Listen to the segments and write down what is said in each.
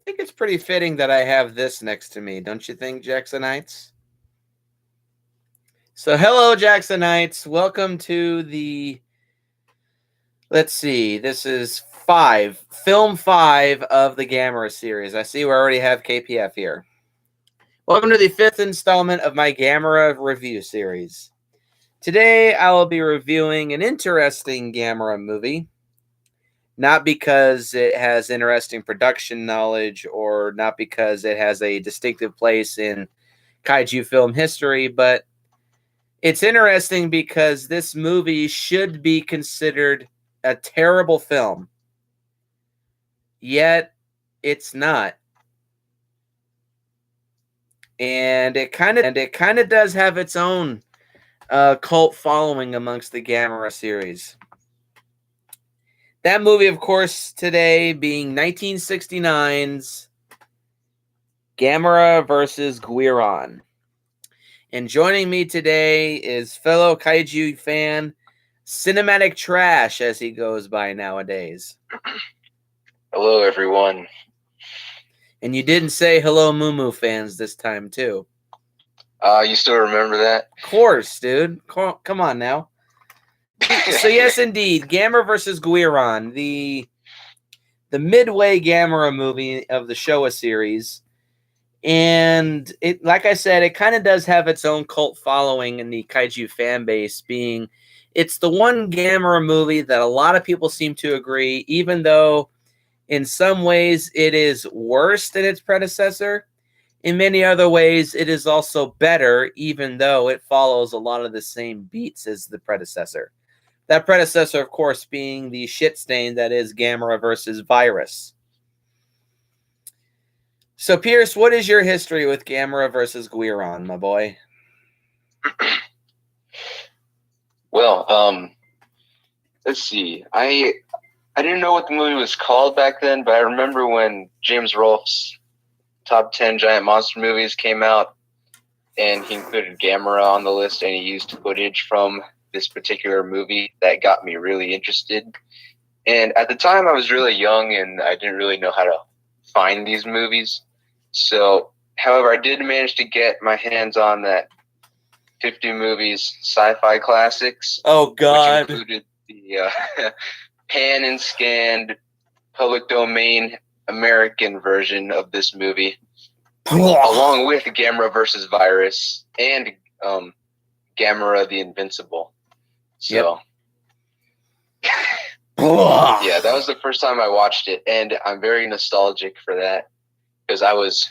think it's pretty fitting that I have this next to me, don't you think, Jacksonites? So, hello, Jacksonites. Welcome to the, let's see, this is film 5 of the Gamera series. I see we already have KPF here. Welcome to the 5th installment of my Gamera review series. Today, I will be reviewing an interesting Gamera movie. Not because it has interesting production knowledge or not because it has a distinctive place in kaiju film history, but it's interesting because this movie should be considered a terrible film. Yet, it's not. And it kind of does have its own cult following amongst the Gamera series. That movie, of course, today being 1969's Gamera versus Guiron. And joining me today is fellow kaiju fan, Cinematic Trash, as he goes by nowadays. Hello, everyone. And you didn't say hello, Moo fans, this time, too. You still remember that? Of course, dude. Come on now. So yes, indeed, Gamera versus Guiron, the midway Gamera movie of the Showa series, and it, like I said, it kind of does have its own cult following in the kaiju fan base. Being, it's the one Gamera movie that a lot of people seem to agree, even though in some ways it is worse than its predecessor. In many other ways, it is also better, even though it follows a lot of the same beats as the predecessor. That predecessor, of course, being the shit stain that is Gamera versus Virus. So, Pierce, what is your history with Gamera versus Guiron, my boy? Well, let's see. I didn't know what the movie was called back then, but I remember when James Rolfe's top 10 giant monster movies came out, and he included Gamera on the list, and he used footage from this particular movie that got me really interested. And at the time, I was really young, and I didn't really know how to find these movies. So, however, I did manage to get my hands on that 50 movies sci-fi classics. Oh, God. Which included the pan and scanned public domain American version of this movie, along with Gamera versus Virus and Gamera the Invincible. So, yeah, that was the first time I watched it, and I'm very nostalgic for that because I was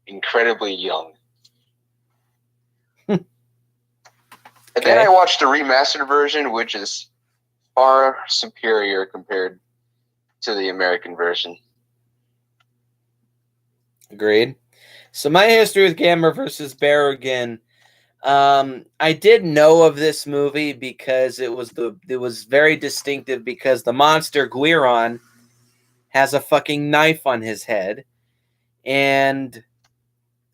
incredibly young. And then I watched the remastered version, which is far superior compared to the American version. Agreed. So my history with Gamera versus Barragan, I did know of this movie because it was very distinctive because the monster Guiron has a fucking knife on his head, and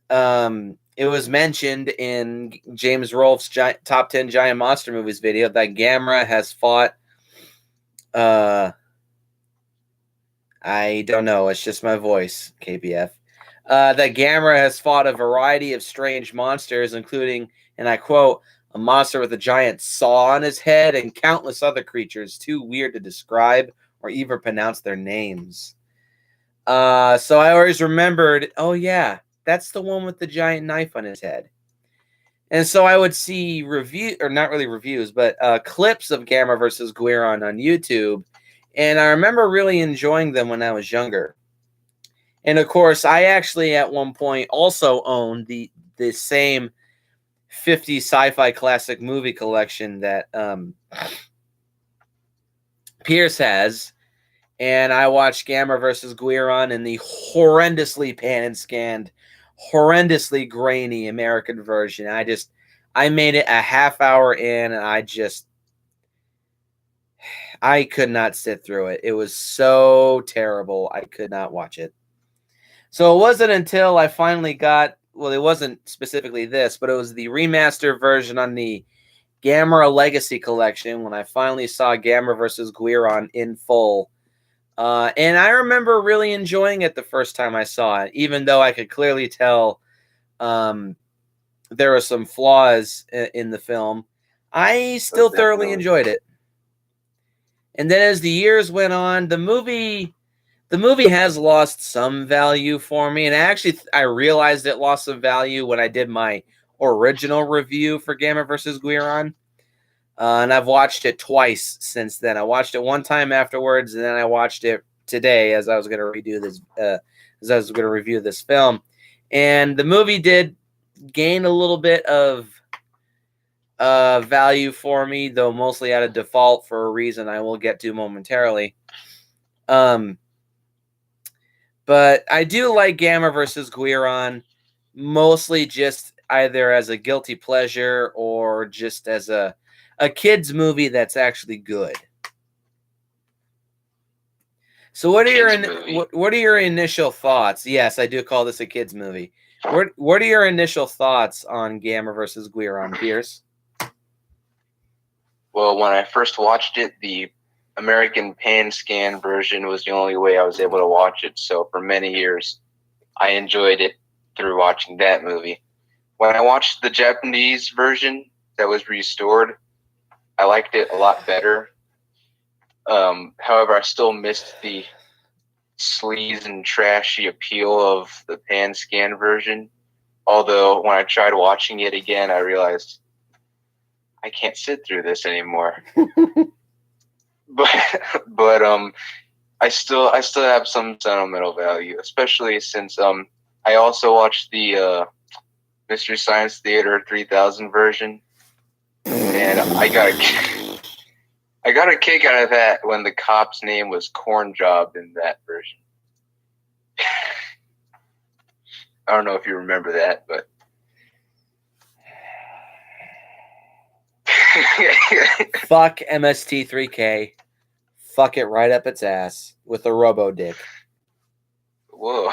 it was mentioned in James Rolfe's top 10 giant monster movies video that Gamera has fought. I don't know. It's just my voice, KPF. That Gamera has fought a variety of strange monsters, including, and I quote, a monster with a giant saw on his head and countless other creatures too weird to describe or even pronounce their names. So I always remembered, oh yeah, that's the one with the giant knife on his head. And so I would see not really reviews, but clips of Gamera versus Guiron on YouTube, and I remember really enjoying them when I was younger. And of course, I actually at one point also owned the same 50 sci-fi classic movie collection that Pierce has, and I watched Gamera versus Guiron in the horrendously pan and scanned, horrendously grainy American version. I made it a half hour in, and I could not sit through it. It was so terrible. I could not watch it. So it wasn't until I finally got, well, it wasn't specifically this, but it was the remaster version on the Gamera Legacy Collection when I finally saw Gamera versus Guiron in full And I remember really enjoying it the first time I saw it, even though I could clearly tell there were some flaws in the film. I still thoroughly enjoyed it. And then as the years went on, the movie has lost some value for me. And actually, I realized it lost some value when I did my original review for Gamera versus Guiron. And I've watched it twice since then. I watched it one time afterwards, and then I watched it today as I was going to review this film. And the movie did gain a little bit of value for me, though mostly out of default for a reason I will get to momentarily. But I do like Gamera versus Guiron, mostly just either as a guilty pleasure or just as a kids movie that's actually good. So what are your initial thoughts? Yes, I do call this a kids movie. What are your initial thoughts on Gamera versus Guiron, Pierce? Well, when I first watched it, the American pan scan version was the only way I was able to watch it. So for many years, I enjoyed it through watching that movie. When I watched the Japanese version that was restored, I liked it a lot better. However, I still missed the sleaze and trashy appeal of the pan scan version. Although when I tried watching it again, I realized I can't sit through this anymore. but I still have some sentimental value, especially since I also watched the Mystery Science Theater 3000 version, and I got a kick out of that when the cop's name was Cornjob in that version. I don't know if you remember that, but fuck MST3K. Fuck it right up its ass with a robo dick. Whoa.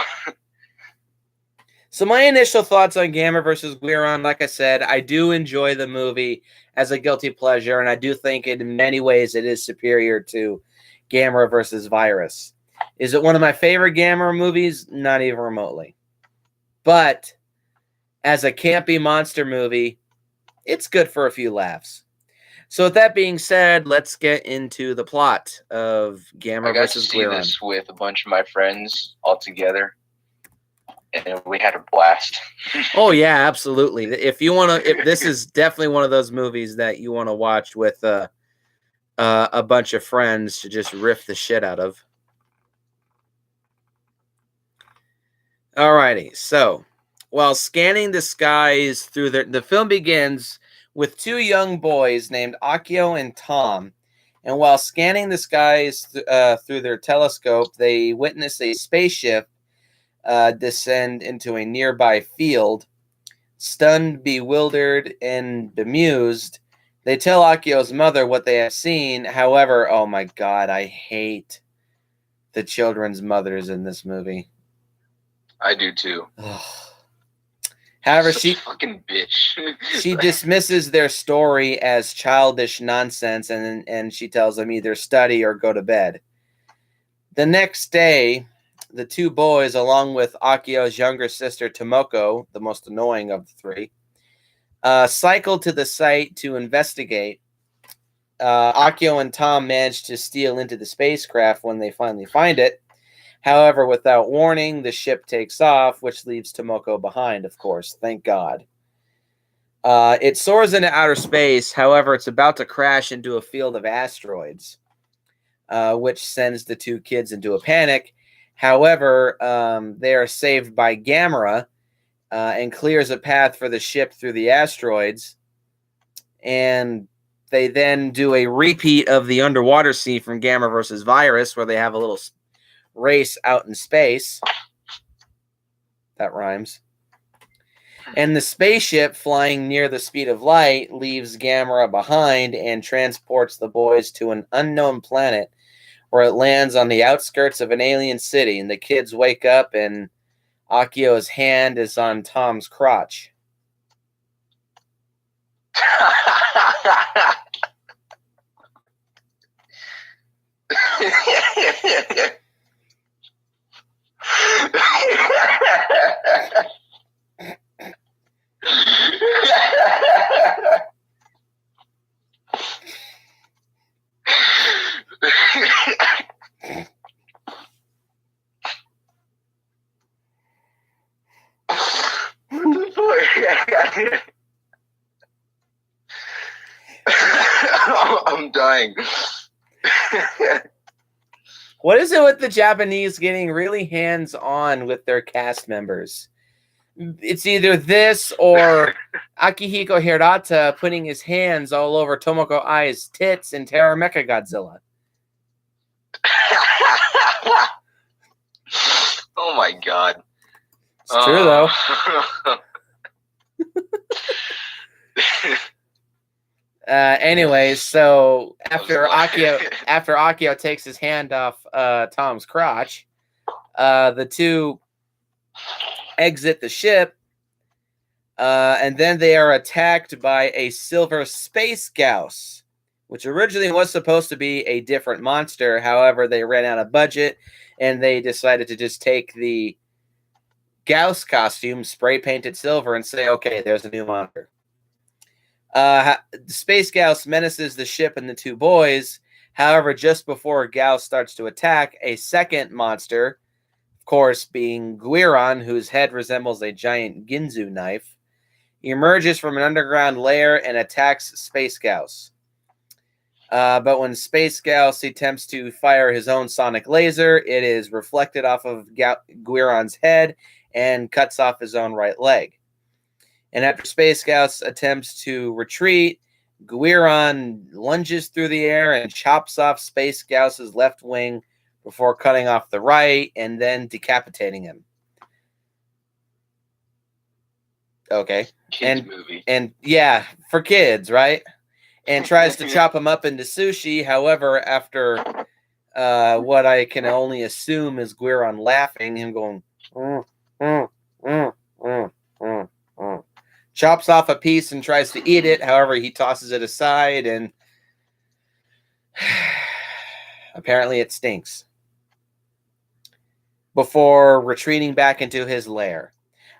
So my initial thoughts on Gamera versus Guiron, like I said, I do enjoy the movie as a guilty pleasure, and I do think in many ways it is superior to Gamera versus Virus. Is it one of my favorite Gamera movies? Not even remotely. But as a campy monster movie, it's good for a few laughs. So with that being said, let's get into the plot of Gamera versus Guiron. I got to see this with a bunch of my friends all together, and we had a blast. Oh yeah, absolutely. If this is definitely one of those movies that you want to watch with a bunch of friends to just riff the shit out of. Alrighty, so while scanning the skies through the film begins with two young boys named Akio and Tom, and while scanning the skies through their telescope, they witness a spaceship descend into a nearby field. Stunned, bewildered, and bemused, they tell Akio's mother what they have seen. However, oh my god, I hate the children's mothers in this movie. I do too. However, she fucking bitch. She dismisses their story as childish nonsense, and she tells them either study or go to bed. The next day, the two boys, along with Akio's younger sister Tomoko, the most annoying of the three, cycle to the site to investigate. Akio and Tom manage to steal into the spacecraft when they finally find it. However, without warning, the ship takes off, which leaves Tomoko behind, of course. Thank God. It soars into outer space. However, it's about to crash into a field of asteroids, which sends the two kids into a panic. However, they are saved by Gamera and clears a path for the ship through the asteroids. And they then do a repeat of the underwater scene from Gamera versus Virus, where they have a little race out in space. That rhymes. And the spaceship, flying near the speed of light, leaves Gamera behind and transports the boys to an unknown planet where it lands on the outskirts of an alien city. And the kids wake up and Akio's hand is on Tom's crotch. I'm dying. What is it with the Japanese getting really hands-on with their cast members? It's either this or Akihiko Hirata putting his hands all over Tomoko Ai's tits in Terror Mechagodzilla. Oh my god. It's true, though. Anyways, so after Akio takes his hand off Tom's crotch, the two exit the ship, and then they are attacked by a silver space Gauss, which originally was supposed to be a different monster. However, they ran out of budget, and they decided to just take the Gauss costume, spray paint it silver, and say, okay, there's a new monster. Space Gauss menaces the ship and the two boys. However, just before Gauss starts to attack, a second monster, of course, being Guiron, whose head resembles a giant Ginzu knife, emerges from an underground lair and attacks Space Gauss. But when Space Gauss attempts to fire his own sonic laser, it is reflected off of Guiron's head and cuts off his own right leg. And after Space Gauss attempts to retreat, Guiron lunges through the air and chops off Space Gauss's left wing before cutting off the right and then decapitating him. Okay. Kids movie. And yeah, for kids, right? And tries to chop him up into sushi. However, after what I can only assume is Guiron laughing, him going, chops off a piece and tries to eat it. However, he tosses it aside, and apparently it stinks. Before retreating back into his lair.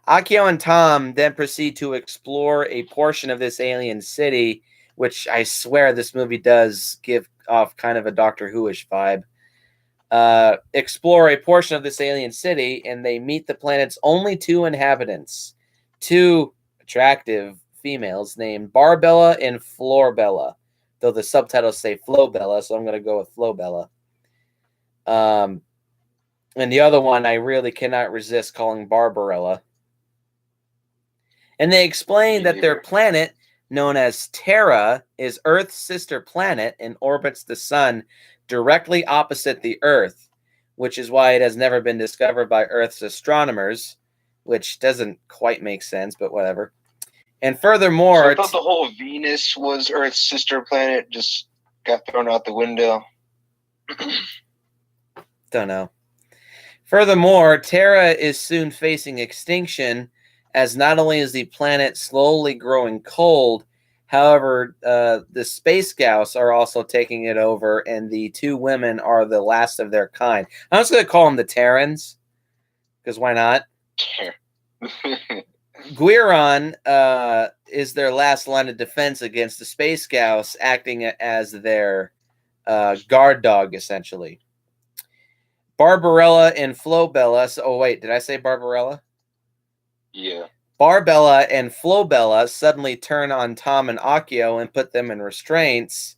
Akio and Tom then proceed to explore a portion of this alien city, which I swear this movie does give off kind of a Doctor Who-ish vibe. Explore a portion of this alien city, and they meet the planet's only two inhabitants. Two attractive females named Barbella and Florbella, though the subtitles say Flobella, so I'm going to go with Flobella. And the other one I really cannot resist calling Barbarella. And they explain that their planet, known as Terra, is Earth's sister planet and orbits the sun directly opposite the Earth, which is why it has never been discovered by Earth's astronomers, which doesn't quite make sense, but whatever. And furthermore... So I thought the whole Venus was Earth's sister planet, just got thrown out the window. Don't know. Furthermore, Terra is soon facing extinction, as not only is the planet slowly growing cold, however, the Space Gauss are also taking it over, and the two women are the last of their kind. I'm just going to call them the Terrans, because why not? Guiron is their last line of defense against the Space Gauss, acting as their guard dog, essentially. Barbarella and Flobella. Oh, wait, did I say Barbarella? Yeah. Barbella and Flobella suddenly turn on Tom and Akio and put them in restraints.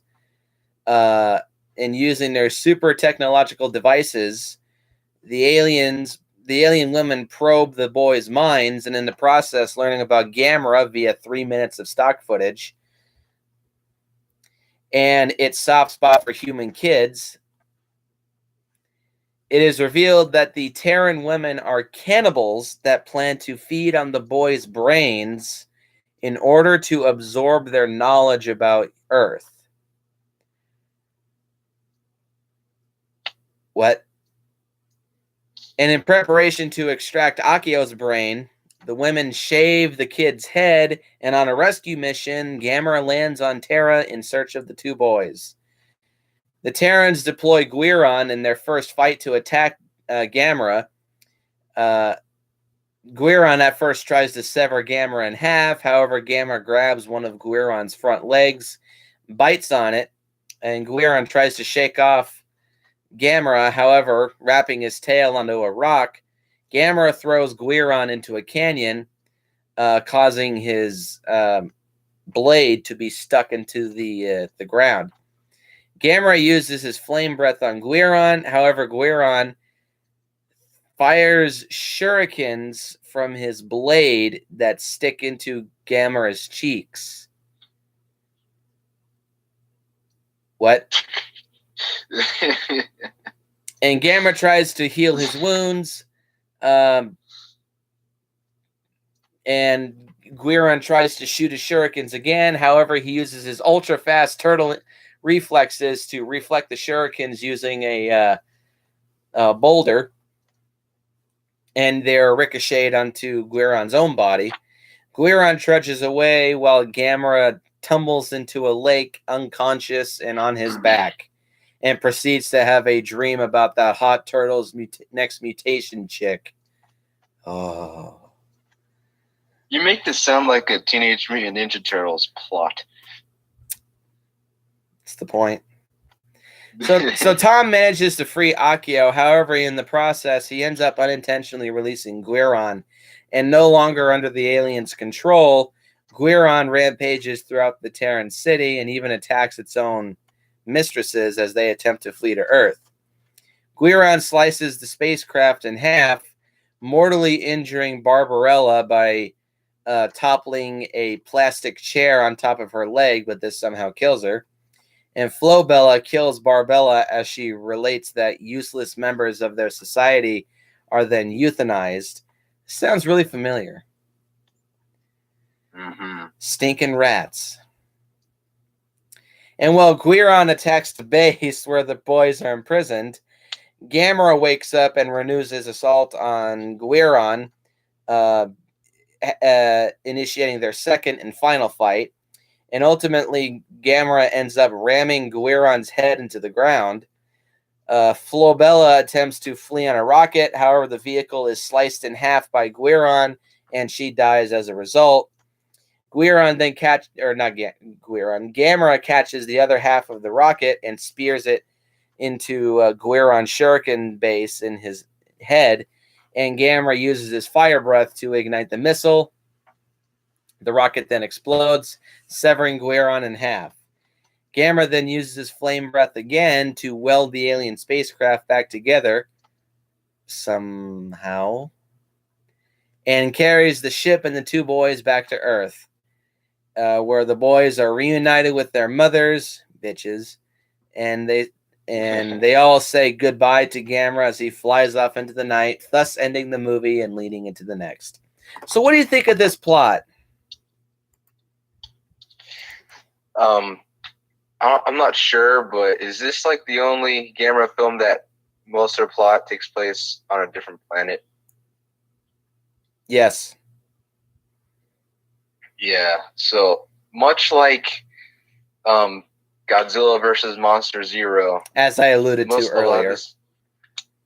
And using their super technological devices, the alien women probe the boys' minds, and in the process, learning about Gamera via 3 minutes of stock footage and its soft spot for human kids. It is revealed that the Terran women are cannibals that plan to feed on the boys' brains in order to absorb their knowledge about Earth. What? And in preparation to extract Akio's brain, the women shave the kid's head, and on a rescue mission, Gamera lands on Terra in search of the two boys. The Terrans deploy Guiron in their first fight to attack Gamera. Guiron at first tries to sever Gamera in half. However, Gamera grabs one of Guiron's front legs, bites on it, and Guiron tries to shake off Gamera. However, wrapping his tail onto a rock, Gamera throws Guiron into a canyon. causing his blade to be stuck into the ground. Gamera uses his flame breath on Guiron. However, Guiron fires shurikens from his blade that stick into Gamera's cheeks. What? And Gamera tries to heal his wounds. And Guiron tries to shoot his shurikens again. However, he uses his ultra-fast turtle reflexes to reflect the shurikens using a boulder. And they're ricocheted onto Guiron's own body. Guiron trudges away while Gamera tumbles into a lake unconscious and on his back and proceeds to have a dream about that hot turtle's next mutation chick. Oh. You make this sound like a Teenage Mutant Ninja Turtles plot. That's the point. So Tom manages to free Akio. However, in the process, he ends up unintentionally releasing Guiron. And no longer under the aliens' control, Guiron rampages throughout the Terran city and even attacks its own mistresses as they attempt to flee to Earth. Guiron slices the spacecraft in half, mortally injuring Barbarella by toppling a plastic chair on top of her leg, but this somehow kills her. And Flobella kills Barbella as she relates that useless members of their society are then euthanized. Sounds really familiar. Mm-hmm. Stinking rats. And while Guiron attacks the base where the boys are imprisoned, Gamera wakes up and renews his assault on Guiron, initiating their second and final fight. And ultimately, Gamera ends up ramming Guiron's head into the ground. Flobella attempts to flee on a rocket. However, the vehicle is sliced in half by Guiron, and she dies as a result. Gamera catches the other half of the rocket and spears it into Guiron's shuriken base in his head. And Gamera uses his fire breath to ignite the missile. The rocket then explodes, severing Guiron in half. Gamera then uses his flame breath again to weld the alien spacecraft back together somehow and carries the ship and the two boys back to Earth, where the boys are reunited with their mothers, bitches, and they all say goodbye to Gamera as he flies off into the night, thus ending the movie and leading into the next. So what do you think of this plot? I'm not sure, but is this like the only Gamera film that most of the plot takes place on a different planet? Yes. Yeah. So much like Godzilla versus Monster Zero, as I alluded to earlier,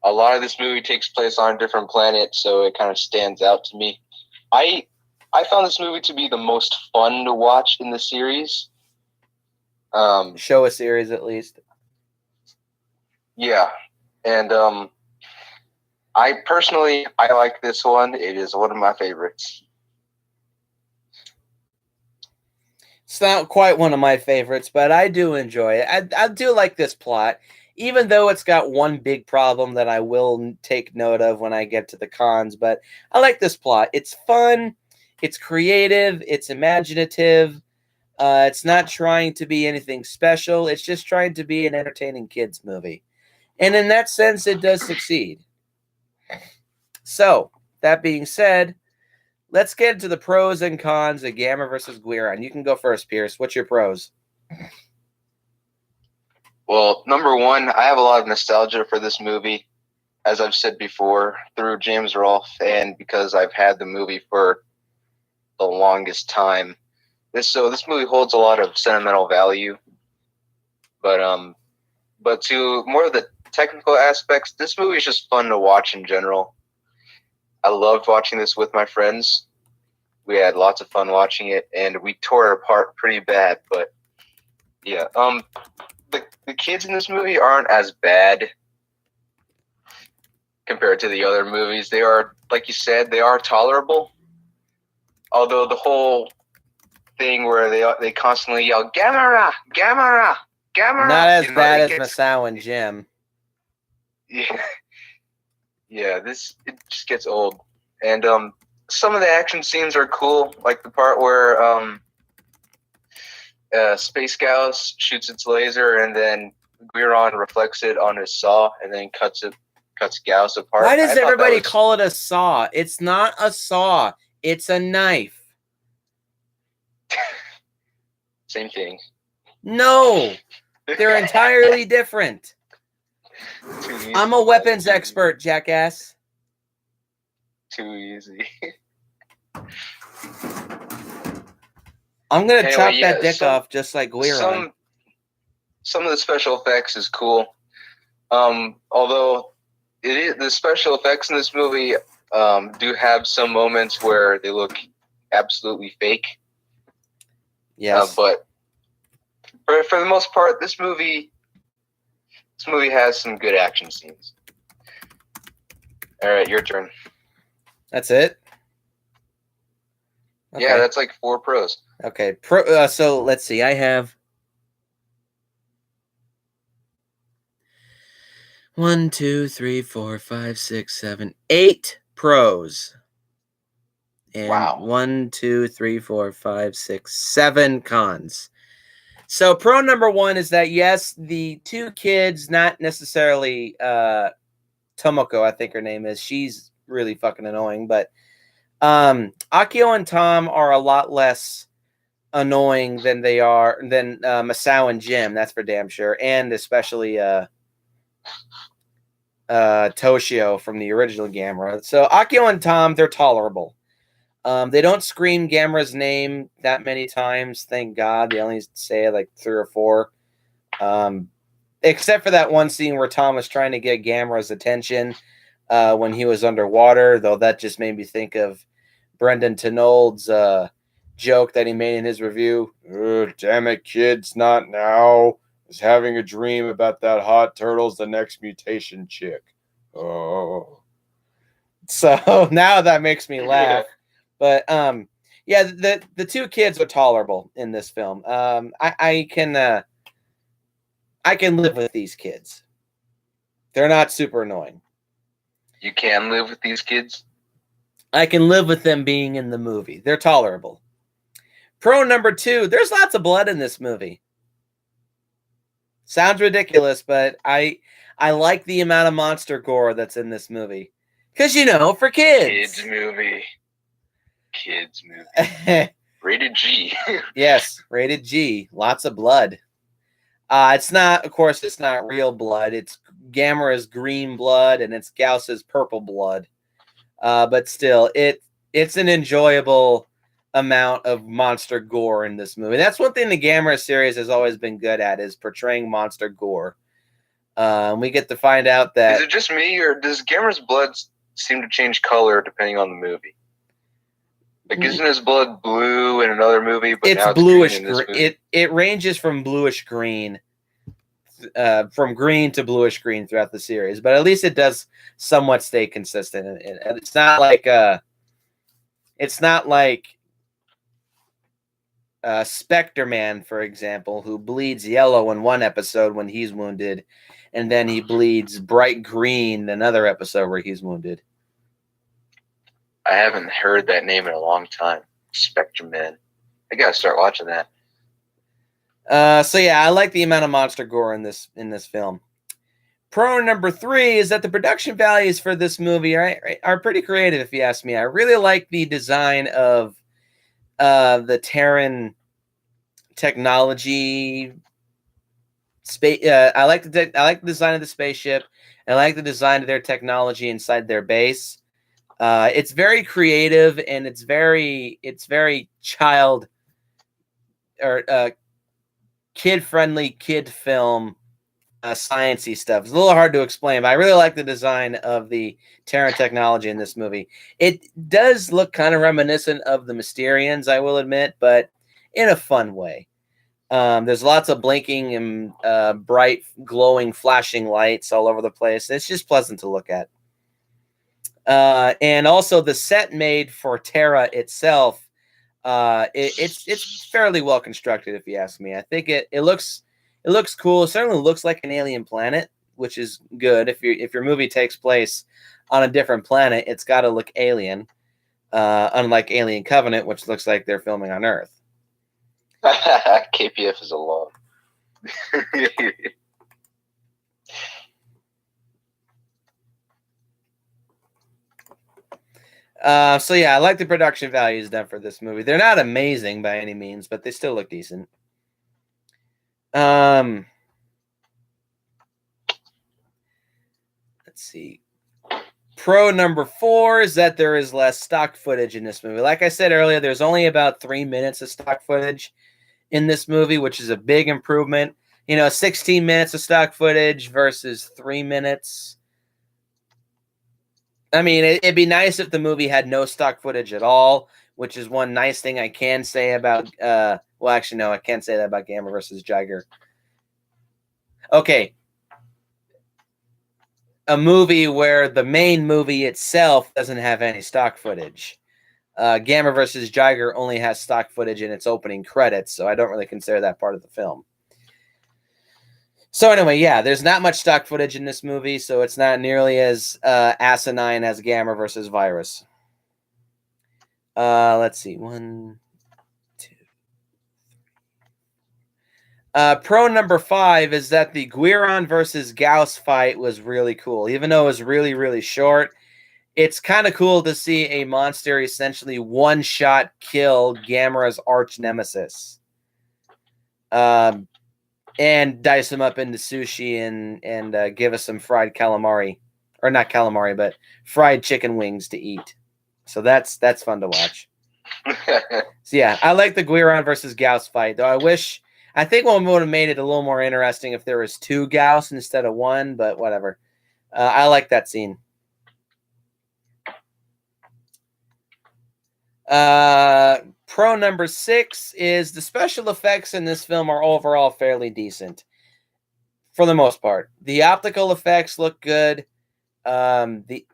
a lot of this movie takes place on a different planet, so it kind of stands out to me. I found this movie to be the most fun to watch in the series. Show a series at least. Yeah, and I like this one. It is one of my favorites. It's not quite one of my favorites, but I do enjoy it. I do like this plot, even though it's got one big problem that I will take note of when I get to the cons. But I like this plot. It's fun. It's creative. It's imaginative. It's not trying to be anything special. It's just trying to be an entertaining kids movie. And in that sense, it does succeed. So, that being said, let's get into the pros and cons of Gamera versus Guiron. You can go first, Pierce. What's your pros? Well, number one, I have a lot of nostalgia for this movie, as I've said before, through James Rolfe, and because I've had the movie for the longest time. This movie holds a lot of sentimental value, but to more of the technical aspects, this movie is just fun to watch in general. I loved watching this with my friends. We had lots of fun watching it, and we tore it apart pretty bad. But yeah, the kids in this movie aren't as bad compared to the other movies. They are, like you said, they are tolerable. Although the whole thing where they constantly yell Gamera, Gamera, Gamera. Not as bad as Masao and Jim. Yeah, yeah. It just gets old, and some of the action scenes are cool, like the part where Space Gauss shoots its laser, and then Guiron reflects it on his saw, and then cuts Gauss apart. Why does everybody call it a saw? It's not a saw. It's a knife. Same thing. No, they're entirely different. I'm a weapons expert, jackass. Too easy. I'm gonna chop that dick off just like Guiron. Some of the special effects is cool. Although the special effects in this movie do have some moments where they look absolutely fake. Yes. But for the most part, this movie has some good action scenes. All right, your turn. That's it? Okay. Yeah, that's like 4 pros. Okay. So let's see. I have 1, 2, 3, 4, 5, 6, 7, 8 pros. And wow. 1, 2, 3, 4, 5, 6, 7 cons. So pro number 1 is that yes, the 2 kids, not necessarily Tomoko, I think her name is. She's really fucking annoying, but Akio and Tom are a lot less annoying than Masao and Jim, that's for damn sure, and especially Toshio from the original Gamera. So Akio and Tom, they're tolerable. They don't scream Gamera's name that many times, thank God. They only say it like 3 or 4. Except for that one scene where Tom was trying to get Gamera's attention when he was underwater, though that just made me think of Brendan Tenold's joke that he made in his review. Damn it, kids, not now. I was having a dream about that hot turtle's the next mutation chick. Oh. So now that makes me laugh. But yeah, the 2 kids are tolerable in this film. I can live with these kids. They're not super annoying. You can live with these kids? I can live with them being in the movie. They're tolerable. Pro number 2, there's lots of blood in this movie. Sounds ridiculous, but I like the amount of monster gore that's in this movie. Because, for kids. Kids movie. Rated G. Yes, rated G. Lots of blood. It's not real blood. It's Gamera's green blood and it's Gauss's purple blood. But still, it's an enjoyable amount of monster gore in this movie. That's one thing the Gamera series has always been good at, is portraying monster gore. We get to find out that... Is it just me, or does Gamera's blood seem to change color depending on the movie? Like, isn't his blood blue in another movie, but now it's bluish green? It ranges from bluish green, from green to bluish green throughout the series, but at least it does somewhat stay consistent. And it's not like Spectre Man, for example, who bleeds yellow in one episode when he's wounded, and then he bleeds bright green in another episode where he's wounded. I haven't heard that name in a long time. Spectre Man. I gotta start watching that. So yeah, I like the amount of monster gore in this film. Pro number 3 is that the production values for this movie are pretty creative, if you ask me. I really like the design of the Terran technology. I like the design of the spaceship. I like the design of their technology inside their base. It's very creative, and it's very child or kid-friendly kid film, sciencey stuff. It's a little hard to explain, but I really like the design of the Terran technology in this movie. It does look kind of reminiscent of the Mysterians, I will admit, but in a fun way. There's lots of blinking and bright, glowing, flashing lights all over the place. It's just pleasant to look at. And also the set made for Terra itself It's fairly well constructed, if you ask me. I think it looks cool. It certainly looks like an alien planet, which is good. If your movie takes place on a different planet, it's got to look alien. Unlike Alien Covenant, which looks like they're filming on Earth. KPF is a law. So yeah, I like the production values done for this movie. They're not amazing by any means, but they still look decent. Let's see. Pro number 4 is that there is less stock footage in this movie. Like I said earlier, there's only about 3 minutes of stock footage in this movie, which is a big improvement. 16 minutes of stock footage versus 3 minutes. I mean, it'd be nice if the movie had no stock footage at all, which is one nice thing I can say about, well, actually, no, I can't say that about Gamera versus Jiger. Okay. A movie where the main movie itself doesn't have any stock footage. Gamera versus Jiger only has stock footage in its opening credits, so I don't really consider that part of the film. So anyway, yeah, there's not much stock footage in this movie, so it's not nearly as asinine as Gamera versus Virus. Let's see. 1, 2, 3. Pro number 5 is that the Guiron versus Gauss fight was really cool. Even though it was really, really short, it's kind of cool to see a monster essentially one-shot kill Gamera's arch nemesis. And dice him up into sushi and give us some fried calamari. Or not calamari, but fried chicken wings to eat. So that's fun to watch. So yeah, I like the Guiron versus Gauss fight, though I think one would have made it a little more interesting if there was 2 Gauss instead of 1, but whatever. I like that scene. Pro number 6 is the special effects in this film are overall fairly decent. For the most part. The optical effects look good. The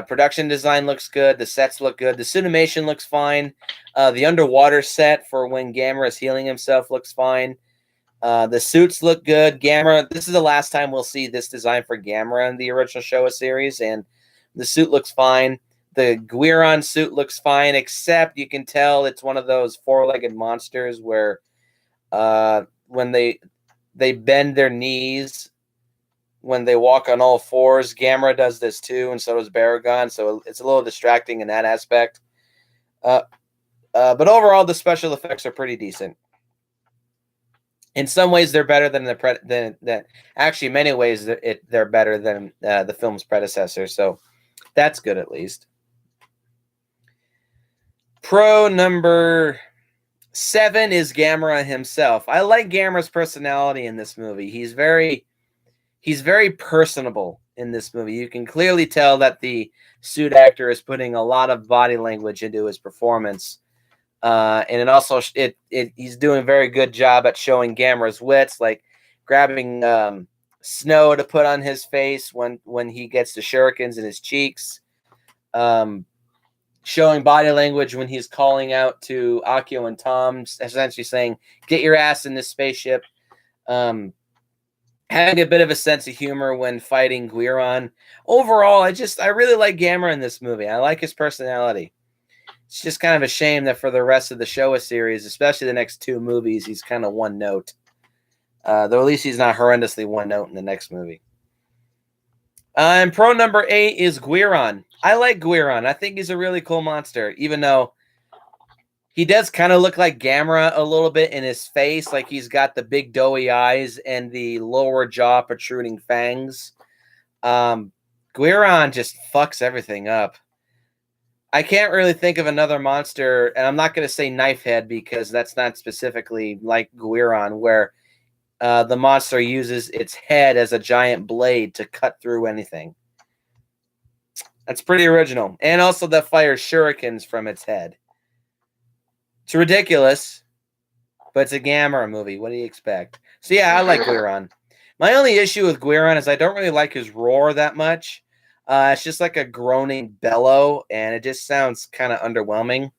production design looks good. The sets look good. The cinemation looks fine. The underwater set for when Gamera is healing himself looks fine. The suits look good. Gamera, this is the last time we'll see this design for Gamera in the original Showa series, and the suit looks fine. The Guiron suit looks fine, except you can tell it's one of those 4-legged monsters where when they bend their knees when they walk on all fours. Gamera does this too, and so does Baragon, so it's a little distracting in that aspect. But overall, the special effects are pretty decent. In some ways, they're better than actually, in many ways, they're better than the film's predecessor, so that's good at least. Pro number 7 is Gamera himself. I like Gamera's personality in this movie. He's very personable in this movie. You can clearly tell that the suit actor is putting a lot of body language into his performance. And it also he's doing a very good job at showing Gamera's wits, like grabbing snow to put on his face when he gets the shurikens in his cheeks. Showing body language when he's calling out to Akio and Tom, essentially saying, "Get your ass in this spaceship." Having a bit of a sense of humor when fighting Guiron. Overall, I really like Gamera in this movie. I like his personality. It's just kind of a shame that for the rest of the Showa series, especially the next 2 movies, he's kind of one note. Though at least he's not horrendously one note in the next movie. And pro number 8 is Guiron. I like Guiron. I think he's a really cool monster, even though he does kind of look like Gamera a little bit in his face, like he's got the big doughy eyes and the lower jaw protruding fangs. Guiron just fucks everything up. I can't really think of another monster, and I'm not going to say Knifehead because that's not specifically like Guiron, where the monster uses its head as a giant blade to cut through anything. That's pretty original. And also that fires shurikens from its head. It's ridiculous, but it's a Gamera movie. What do you expect? So yeah, I like Guiron. My only issue with Guiron is I don't really like his roar that much. It's just like a groaning bellow, and it just sounds kind of underwhelming.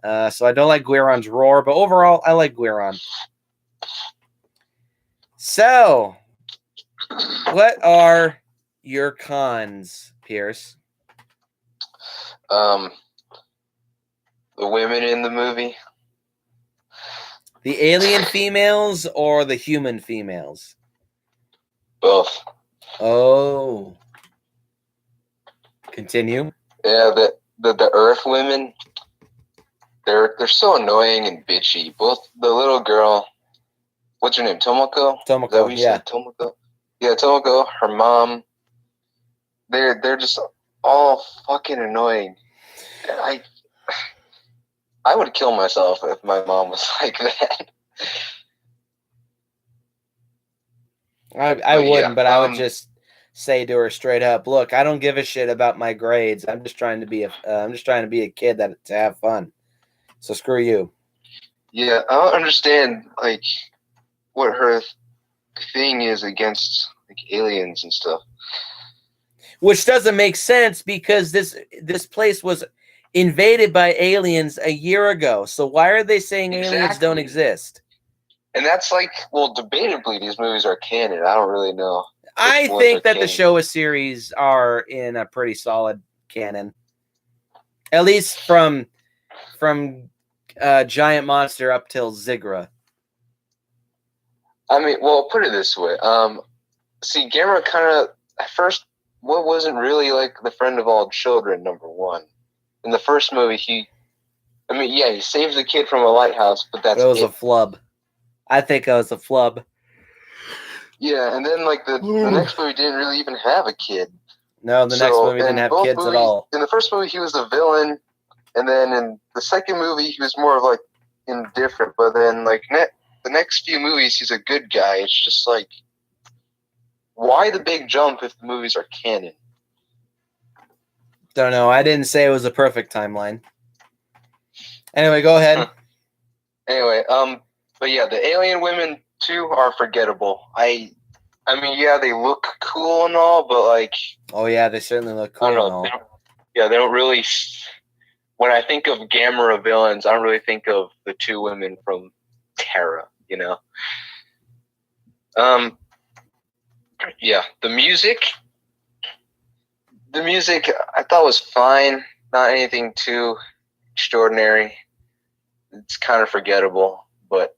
So I don't like Guiron's roar, but overall, I like Guiron. So, what are your cons, Pierce? The women in the movie. The alien females or the human females? Both. Oh. Continue. Yeah, the Earth women. They're so annoying and bitchy. Both the little girl, what's her name? Tomoko? Is that Tomoko, what you yeah. said? Tomoko? Yeah, Tomoko, her mom. They're just all fucking annoying. And I would kill myself if my mom was like that. I wouldn't, but I would just say to her straight up, "Look, I don't give a shit about my grades. I'm just trying to be a kid to have fun. So screw you." Yeah, I don't understand like what her thing is against like aliens and stuff. Which doesn't make sense because this place was invaded by aliens a year ago. So why are they saying aliens don't exist? And that's like, well, debatably, these movies are canon. I don't really know. I think that the Showa series are in a pretty solid canon, at least from Giant Monster up till Zigra. I mean, well, put it this way. See, Gamera kind of at first wasn't really like the friend of all children. Number one, in the first movie, he saves the kid from a lighthouse, but that's it was a flub. I think it was a flub. Yeah, and then like the next movie didn't really even have a kid. No, the next movie didn't have kids at all. In the first movie, he was the villain, and then in the second movie, he was more of like indifferent. But then like the next few movies, he's a good guy. It's just like, why the big jump if the movies are canon? Don't know. I didn't say it was a perfect timeline. Anyway, go ahead. Anyway, but yeah, the alien women too are forgettable. I mean, yeah, they look cool and all, but like, oh yeah, they certainly look cool. I don't know. They don't really. When I think of Gamera villains, I don't really think of the two women from Terra. You know. Yeah, the music I thought was fine. Not anything too extraordinary. It's kind of forgettable, but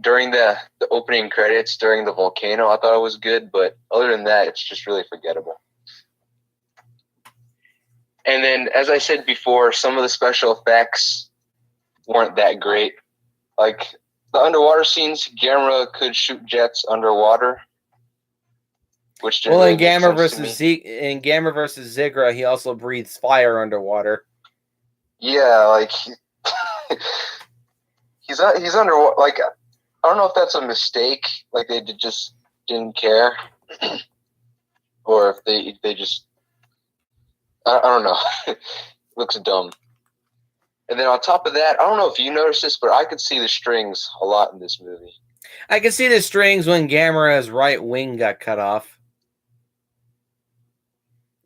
during the opening credits, during the volcano, I thought it was good, but other than that, it's just really forgettable. And then, as I said before, some of the special effects weren't that great. Like, the underwater scenes, Gamera could shoot jets underwater. Which well, in Gamera versus Zigra, he also breathes fire underwater. Yeah, like he's underwater. Like, I don't know if that's a mistake. Like they just didn't care, or if they just I don't know. It looks dumb. And then on top of that, I don't know if you noticed this, but I could see the strings a lot in this movie. I could see the strings when Gamera's right wing got cut off.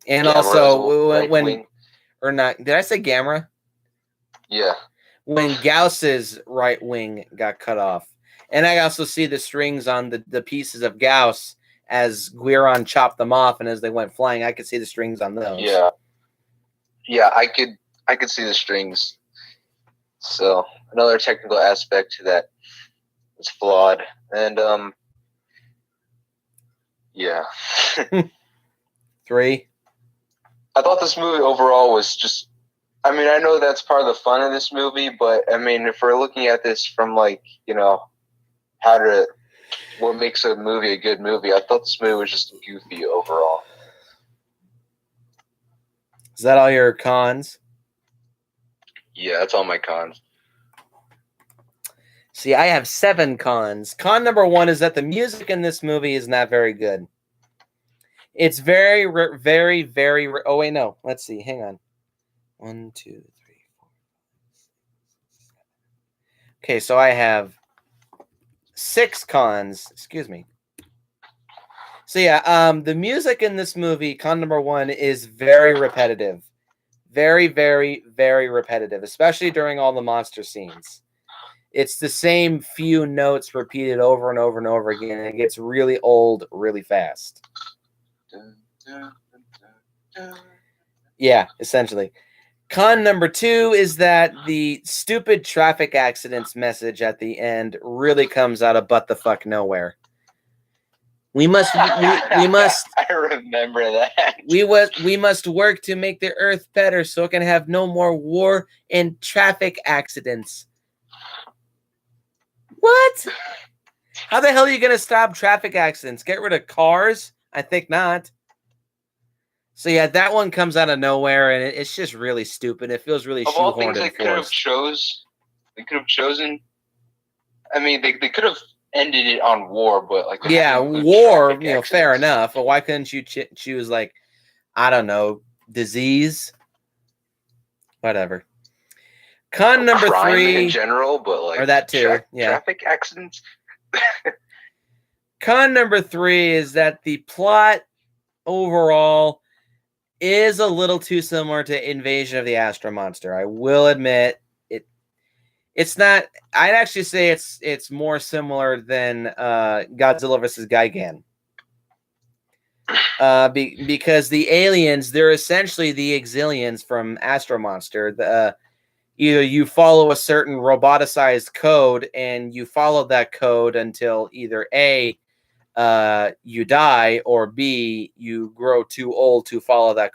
And also when or not, did I say Gamera? Yeah. When Gauss's right wing got cut off. And I also see the strings on the pieces of Gauss as Guiron chopped them off, and as they went flying, I could see the strings on those. Yeah. Yeah, I could see the strings. So another technical aspect to that is flawed. And yeah. 3. I thought this movie overall was just, I mean, I know that's part of the fun of this movie, but I mean, if we're looking at this from like, you know, what makes a movie a good movie, I thought this movie was just goofy overall. Is that all your cons? Yeah, that's all my cons. See, I have 7 cons. Con number 1 is that the music in this movie is not very good. It's very, very, very. Oh wait, no. Let's see. Hang on. 1, 2, 3, 4, 5, 6, 7. Okay, so I have 6 cons. Excuse me. So yeah, the music in this movie, con number 1, is very repetitive. very, very, very repetitive, especially during all the monster scenes. It's the same few notes repeated over and over and over again, and it gets really old really fast. Yeah, essentially. Con number 2 is that the stupid traffic accidents message at the end really comes out of butt the fuck nowhere. We must. I remember that. We must work to make the earth better, so it can have no more war and traffic accidents. What? How the hell are you gonna stop traffic accidents? Get rid of cars? I think not. So yeah, that one comes out of nowhere, and it's just really stupid. It feels really shoehorned. Of all things they could have chosen. I mean, they could have ended it on war, but like war. Fair enough. But why couldn't you choose like, I don't know, disease? Whatever. Con number 3 in general, but like or that too. Traffic accidents. Con number 3 is that the plot overall is a little too similar to Invasion of the Astro Monster. I will admit it's not. I'd actually say it's more similar than Godzilla vs. Gigan. Because the aliens, they're essentially the Exilians from Astro Monster. Either you follow a certain roboticized code and you follow that code until either A, you die, or B, you grow too old to follow that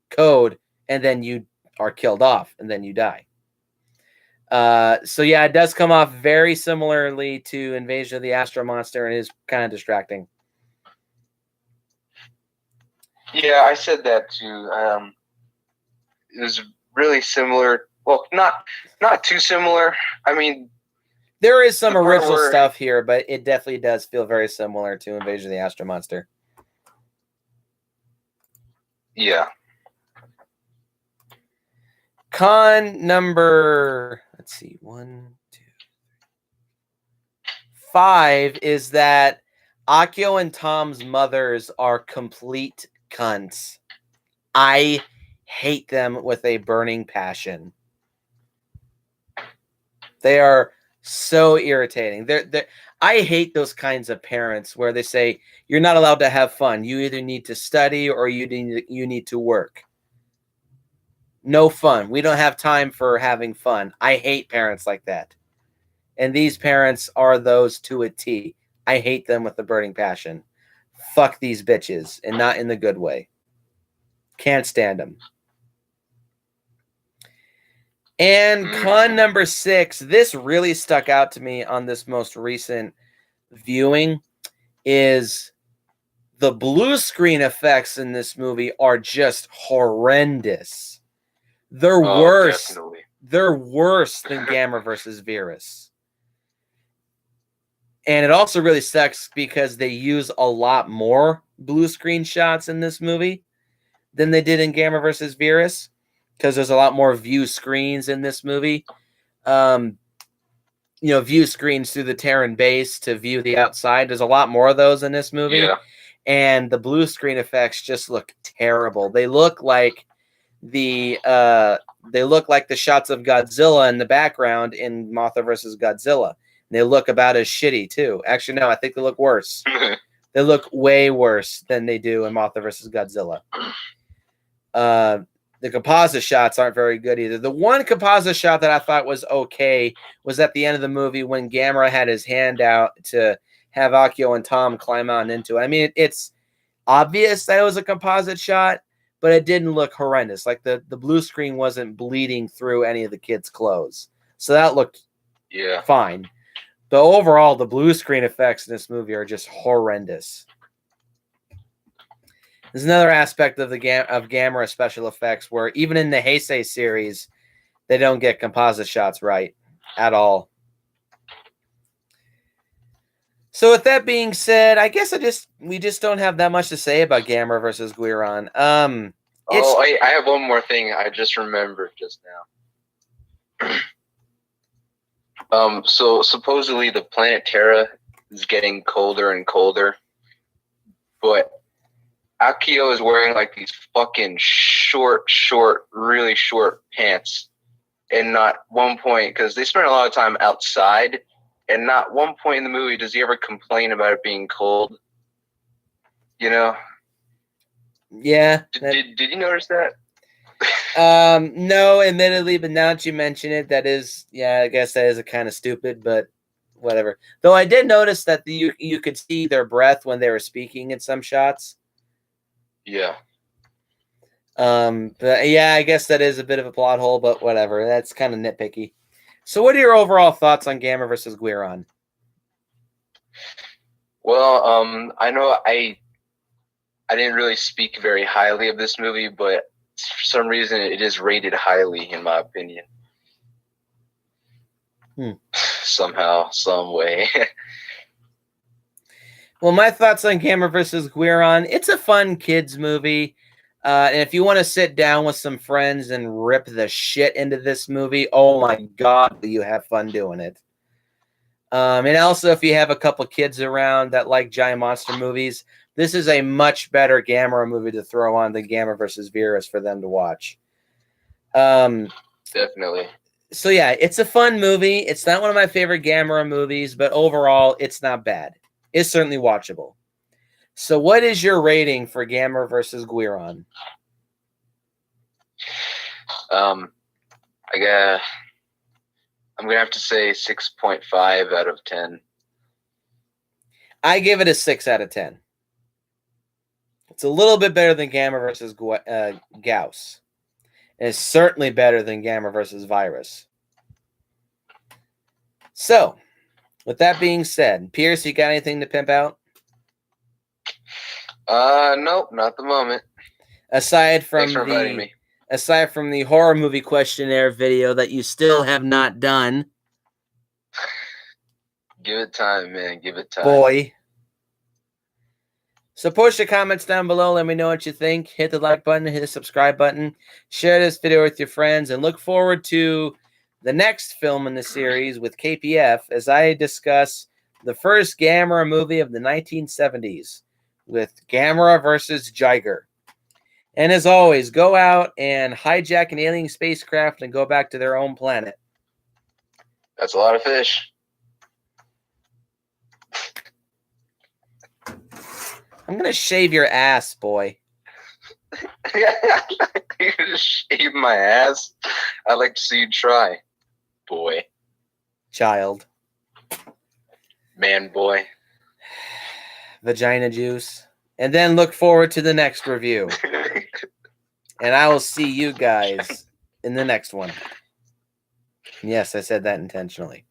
code, and then you are killed off, and then you die. So yeah, it does come off very similarly to Invasion of the Astro Monster, and is kind of distracting. Yeah, I said that too. It was really similar. Well, not too similar. I mean, there is some original stuff here, but it definitely does feel very similar to Invasion of the Astro Monster. Yeah. Con number, let's see, 1, 2, 5 is that Akio and Tom's mothers are complete cunts. I hate them with a burning passion. They are so irritating. I hate those kinds of parents where they say, you're not allowed to have fun. You either need to study or you need to work. No fun. We don't have time for having fun. I hate parents like that. And these parents are those to a T. I hate them with a burning passion. Fuck these bitches, and not in the good way. Can't stand them. And con number 6, this really stuck out to me on this most recent viewing, is the blue screen effects in this movie are just horrendous. They're worse. Definitely. They're worse than Gamera versus Virus. And it also really sucks because they use a lot more blue screen shots in this movie than they did in Gamera versus Virus, because there's a lot more view screens in this movie. View screens through the Terran base to view the outside. There's a lot more of those in this movie. Yeah. And the blue screen effects just look terrible. They look like the shots of Godzilla in the background in Mothra versus Godzilla. They look about as shitty too. Actually, no, I think they look worse. They look way worse than they do in Mothra versus Godzilla. The composite shots aren't very good either. The one composite shot that I thought was okay was at the end of the movie when Gamera had his hand out to have Akio and Tom climb out into it. I mean, it's obvious that it was a composite shot, but it didn't look horrendous. Like the blue screen wasn't bleeding through any of the kids' clothes. So that looked fine. But overall, the blue screen effects in this movie are just horrendous. There's another aspect of Gamera special effects where even in the Heisei series, they don't get composite shots right at all. So with that being said, I guess we just don't have that much to say about Gamera versus Guiron. I have one more thing I just remembered just now. So supposedly the planet Terra is getting colder and colder, but Akio is wearing like these fucking short, really short pants. And not one point, because they spend a lot of time outside, and not one point in the movie does he ever complain about it being cold. You know? Yeah. Did you notice that? No, admittedly, but now that you mention it, that is, yeah, I guess that is a kind of stupid, but whatever. Though I did notice that you could see their breath when they were speaking in some shots. Yeah. But yeah, I guess that is a bit of a plot hole, but whatever. That's kind of nitpicky. So, what are your overall thoughts on Gamera versus Guiron? Well, I know I didn't really speak very highly of this movie, but for some reason it is rated highly in my opinion. Somehow, some way. Well, my thoughts on Gamera versus Guiron, it's a fun kids movie. And if you want to sit down with some friends and rip the shit into this movie, oh my God, do you have fun doing it. And also, if you have a couple kids around that like giant monster movies, this is a much better Gamera movie to throw on than Gamera versus Virus for them to watch. Definitely. So yeah, it's a fun movie. It's not one of my favorite Gamera movies, but overall, it's not bad. It's certainly watchable. So what is your rating for Gamera versus Guiron? I'm gonna have to say 6.5 out of 10. I give it a 6 out of 10. It's a little bit better than Gamera versus Gauss. And it's certainly better than Gamera versus Virus. So, with that being said, Pierce, you got anything to pimp out? Nope, not the moment. Aside from Thanks for inviting me. Aside from the horror movie questionnaire video that you still have not done. Give it time, man. Give it time. Boy. So post your comments down below. Let me know what you think. Hit the like button. Hit the subscribe button. Share this video with your friends. And look forward to the next film in the series with KPF as I discuss the first Gamera movie of the 1970s with Gamera versus Jiger. And as always, go out and hijack an alien spacecraft and go back to their own planet. That's a lot of fish. I'm going to shave your ass, boy. You're going to shave my ass? I'd like to see you try, boy. Child. Man, boy. Vagina juice. And then look forward to the next review. And I will see you guys in the next one. Yes, I said that intentionally.